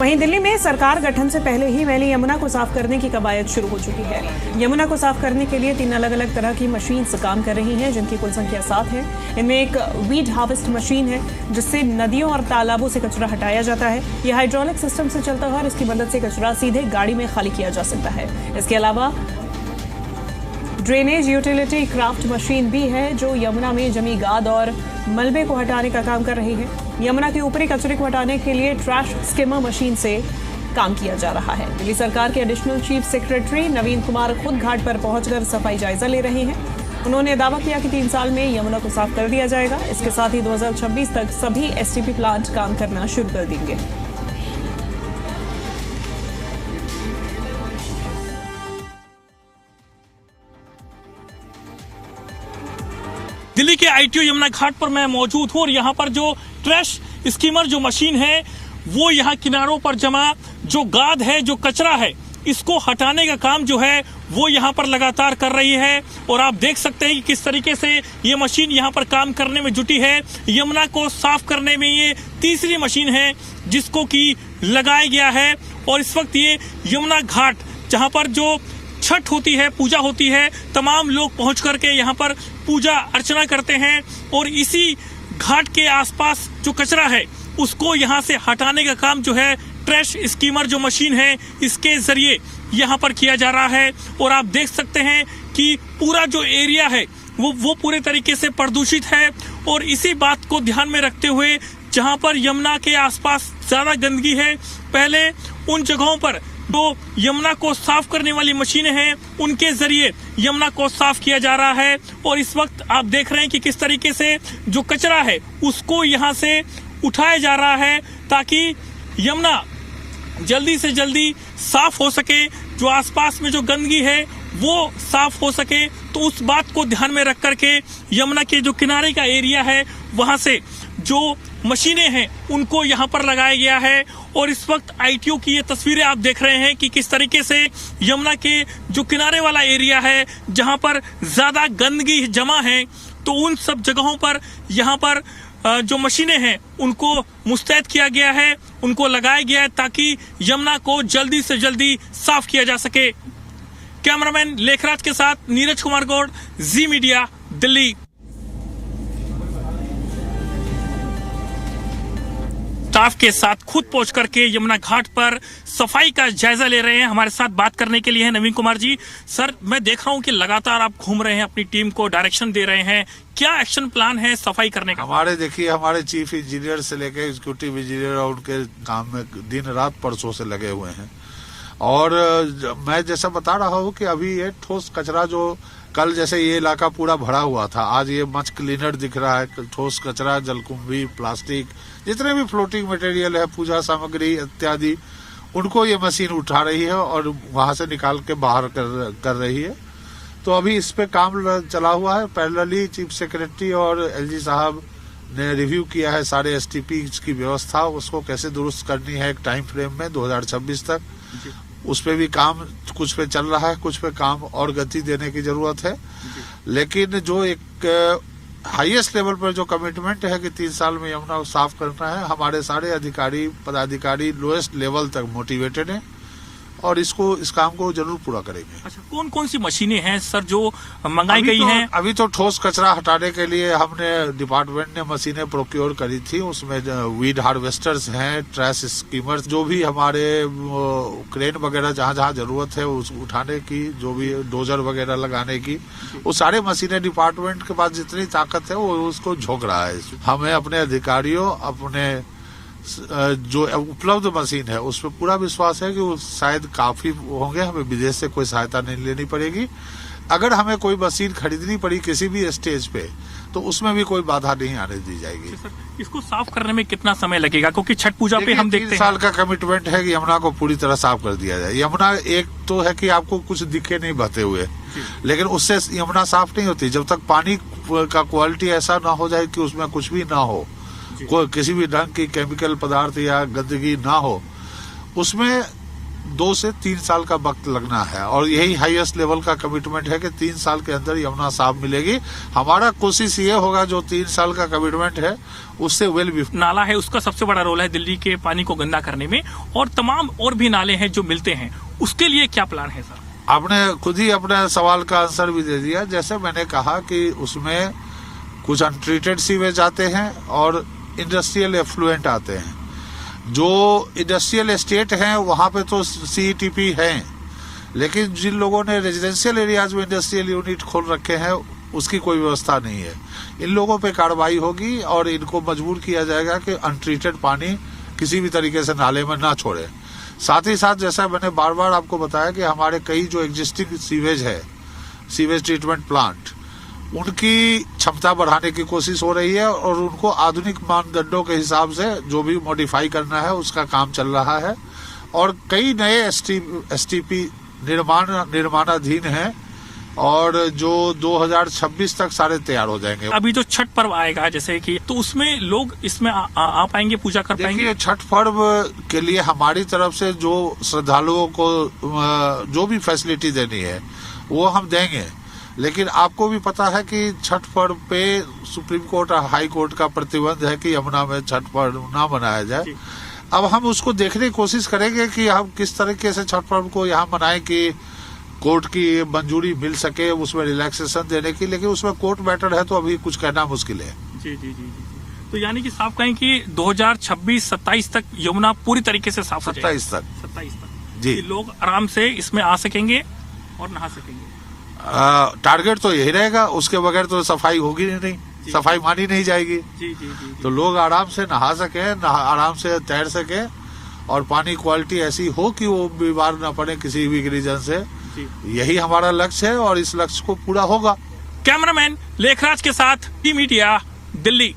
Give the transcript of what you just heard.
वहीं दिल्ली में सरकार गठन से पहले ही मैली यमुना को साफ करने की कवायद शुरू हो चुकी है। यमुना को साफ करने के लिए 3 अलग अलग तरह की मशीन काम कर रही हैं, जिनकी कुल संख्या 7 है। इनमें एक वीड हार्वेस्ट मशीन है, जिससे नदियों और तालाबों से कचरा हटाया जाता है। यह हाइड्रोलिक सिस्टम से चलता है और इसकी मदद से कचरा सीधे गाड़ी में खाली किया जा सकता है। इसके अलावा ड्रेनेज यूटिलिटी क्राफ्ट मशीन भी है, जो यमुना में जमी गाद और मलबे को हटाने का काम कर रही है। यमुना के ऊपरी कचरे को हटाने के लिए ट्रैश स्किमर मशीन से काम किया जा रहा है। दिल्ली सरकार के एडिशनल चीफ सेक्रेटरी नवीन कुमार खुद घाट पर पहुंचकर सफाई जायजा ले रहे हैं। उन्होंने दावा किया कि 3 साल में यमुना को साफ कर दिया जाएगा। इसके साथ ही 2026 तक सभी एसटीपी प्लांट काम करना शुरू कर देंगे। दिल्ली के आईटीओ यमुना घाट पर मैं मौजूद हूँ और यहाँ पर जो ट्रैश स्कीमर जो मशीन है, वो यहाँ किनारों पर जमा जो गाद है, जो कचरा है, इसको हटाने का काम जो है वो यहाँ पर लगातार कर रही है। और आप देख सकते हैं कि किस तरीके से ये मशीन यहाँ पर काम करने में जुटी है। यमुना को साफ करने में ये तीसरी मशीन है जिसको कि लगाया गया है। और इस वक्त ये यमुना घाट, जहाँ पर जो छठ होती है, पूजा होती है, तमाम लोग पहुंच करके यहाँ पर पूजा अर्चना करते हैं। और इसी घाट के आसपास जो कचरा है उसको यहाँ से हटाने का काम जो है ट्रैश स्कीमर जो मशीन है इसके जरिए यहाँ पर किया जा रहा है। और आप देख सकते हैं कि पूरा जो एरिया है वो पूरे तरीके से प्रदूषित है। और इसी बात को ध्यान में रखते हुए जहाँ पर यमुना के आसपास ज्यादा गंदगी है, पहले उन जगहों पर जो यमुना को साफ करने वाली मशीनें हैं उनके जरिए यमुना को साफ किया जा रहा है। और इस वक्त आप देख रहे हैं कि किस तरीके से जो कचरा है उसको यहाँ से उठाया जा रहा है ताकि यमुना जल्दी से जल्दी साफ हो सके, जो आसपास में जो गंदगी है वो साफ हो सके। तो उस बात को ध्यान में रख करके यमुना के जो किनारे का एरिया है वहां से जो मशीनें हैं उनको यहाँ पर लगाया गया है। और इस वक्त आईटीओ की ये तस्वीरें आप देख रहे हैं कि किस तरीके से यमुना के जो किनारे वाला एरिया है, जहाँ पर ज्यादा गंदगी जमा है, तो उन सब जगहों पर यहाँ पर जो मशीनें हैं उनको मुस्तैद किया गया है, उनको लगाया गया है ताकि यमुना को जल्दी से जल्दी साफ किया जा सके। कैमरामैन लेखराज के साथ नीरज कुमार गौड़, जी मीडिया, दिल्ली। स्टाफ के साथ खुद पहुंच करके यमुना घाट पर सफाई का जायजा ले रहे हैं। हमारे साथ बात करने के लिए है नवीन कुमार जी। सर, मैं देख रहा हूं कि लगातार आप घूम रहे हैं, अपनी टीम को डायरेक्शन दे रहे हैं। क्या एक्शन प्लान है सफाई करने का? हमारे चीफ इंजीनियर से लेकर एग्जीक्यूटिव इंजीनियर और उनके काम में दिन रात परसों से लगे हुए हैं। और मैं जैसा बता रहा हूँ कि अभी ये ठोस कचरा जो कल जैसे ये इलाका पूरा भरा हुआ था, आज ये मच क्लीनर दिख रहा है। ठोस कचरा, जलकुंभी, प्लास्टिक, जितने भी फ्लोटिंग मटेरियल है, पूजा सामग्री इत्यादि, उनको ये मशीन उठा रही है और वहां से निकाल के बाहर कर रही है। तो अभी इस पे काम चला हुआ है। पैरेलली चीफ सेक्रेटरी और एलजी साहब ने रिव्यू किया है सारे एसटीपी की व्यवस्था, उसको कैसे दुरुस्त करनी है एक टाइम फ्रेम में 2026 तक। उस पे भी काम कुछ पे चल रहा है, कुछ पे काम और गति देने की जरूरत है। लेकिन जो एक हाईएस्ट लेवल पर जो कमिटमेंट है कि 3 साल में यमुना को साफ करना है, हमारे सारे अधिकारी पदाधिकारी लोएस्ट लेवल तक मोटिवेटेड हैं और इस काम को जरूर पूरा करेंगे। अच्छा, कौन कौन सी मशीनें हैं सर जो मंगाई गई हैं? अभी तो ठोस कचरा हटाने के लिए हमने डिपार्टमेंट ने मशीनें प्रोक्योर करी थी। उसमें वीड हार्वेस्टर्स हैं, ट्रैश स्कीमर्स, जो भी हमारे क्रेन वगैरह जहाँ जहाँ जरूरत है उस उठाने की, जो भी डोजर वगैरह लगाने की, वो सारे मशीनें डिपार्टमेंट के पास जितनी ताकत है वो उसको झोंक रहा है। हमें अपने अधिकारियों, अपने जो उपलब्ध मशीन है उस पर पूरा विश्वास है कि वो शायद काफी होंगे। हमें विदेश से कोई सहायता नहीं लेनी पड़ेगी। अगर हमें कोई मशीन खरीदनी पड़ी किसी भी स्टेज पे, तो उसमें भी कोई बाधा नहीं आने दी जाएगी। इसको साफ करने में कितना समय लगेगा? क्योंकि छठ पूजा पे हम देखते हैं 3 साल का कमिटमेंट है कि यमुना को पूरी तरह साफ कर दिया जाए। यमुना एक तो है कि आपको कुछ दिखे नहीं बहते हुए, लेकिन उससे यमुना साफ नहीं होती जब तक पानी का क्वालिटी ऐसा ना हो जाए कि उसमें कुछ भी ना हो, कोई किसी भी ढंग की केमिकल पदार्थ या गंदगी ना हो। उसमें 2 से 3 साल का वक्त लगना है और यही हाईएस्ट लेवल का कमिटमेंट है कि 3 साल के अंदर यमुना साफ मिलेगी। हमारा कोशिश ये होगा जो 3 साल का कमिटमेंट है उससे वेल भी। नाला है उसका सबसे बड़ा रोल है दिल्ली के पानी को गंदा करने में, और तमाम और भी नाले हैं जो मिलते हैं, उसके लिए क्या प्लान है सर? आपने खुद ही अपने सवाल का आंसर भी दे दिया। जैसे मैंने कहा कि उसमें कुछ अनट्रीटेड सीवेज आते हैं और इंडस्ट्रियल एफ्लुएंट आते हैं। जो इंडस्ट्रियल एस्टेट हैं वहां पे तो सीईटीपी हैं, लेकिन जिन लोगों ने रेजिडेंशियल एरियाज में इंडस्ट्रियल यूनिट खोल रखे हैं उसकी कोई व्यवस्था नहीं है। इन लोगों पे कार्रवाई होगी और इनको मजबूर किया जाएगा कि अनट्रीटेड पानी किसी भी तरीके से नाले में ना छोड़े। साथ ही साथ जैसा मैंने बार बार आपको बताया कि हमारे कई जो एग्जिस्टिंग सीवेज है, सीवेज ट्रीटमेंट प्लांट, उनकी क्षमता बढ़ाने की कोशिश हो रही है और उनको आधुनिक मानदंडों के हिसाब से जो भी मॉडिफाई करना है उसका काम चल रहा है और कई नए एसटीपी निर्माणाधीन हैं और जो 2026 तक सारे तैयार हो जाएंगे। अभी जो छठ पर्व आएगा जैसे कि, तो उसमें लोग इसमें आ पाएंगे, पूजा कर पाएंगे? देखिए, छठ पर्व के लिए हमारी तरफ से जो श्रद्धालुओं को जो भी फैसिलिटी देनी है वो हम देंगे, लेकिन आपको भी पता है कि छठ पर्व पे सुप्रीम कोर्ट और हाई कोर्ट का प्रतिबंध है कि यमुना में छठ पर्व ना मनाया जाए। अब हम उसको देखने की कोशिश करेंगे कि हम किस तरीके से छठ पर्व को यहाँ मनाएं कि कोर्ट की मंजूरी मिल सके उसमें रिलैक्सेशन देने की, लेकिन उसमें कोर्ट मैटर है तो अभी कुछ कहना मुश्किल है। जी जी जी जी। तो यानी कि साफ कहें कि 2026-27 तक यमुना पूरी तरीके से साफ हो जाएगी। 27 तक जी, लोग आराम से इसमें आ सकेंगे और नहा सकेंगे। टारगेट तो यही रहेगा, उसके बगैर तो सफाई होगी नहीं, सफाई मानी नहीं जाएगी। जी जी जी। तो लोग आराम से नहा सके, आराम से तैर सके और पानी क्वालिटी ऐसी हो कि वो बीमार न पड़े किसी भी रीजन से। यही हमारा लक्ष्य है और इस लक्ष्य को पूरा होगा। कैमरामैन लेखराज के साथ टी मीडिया, दिल्ली।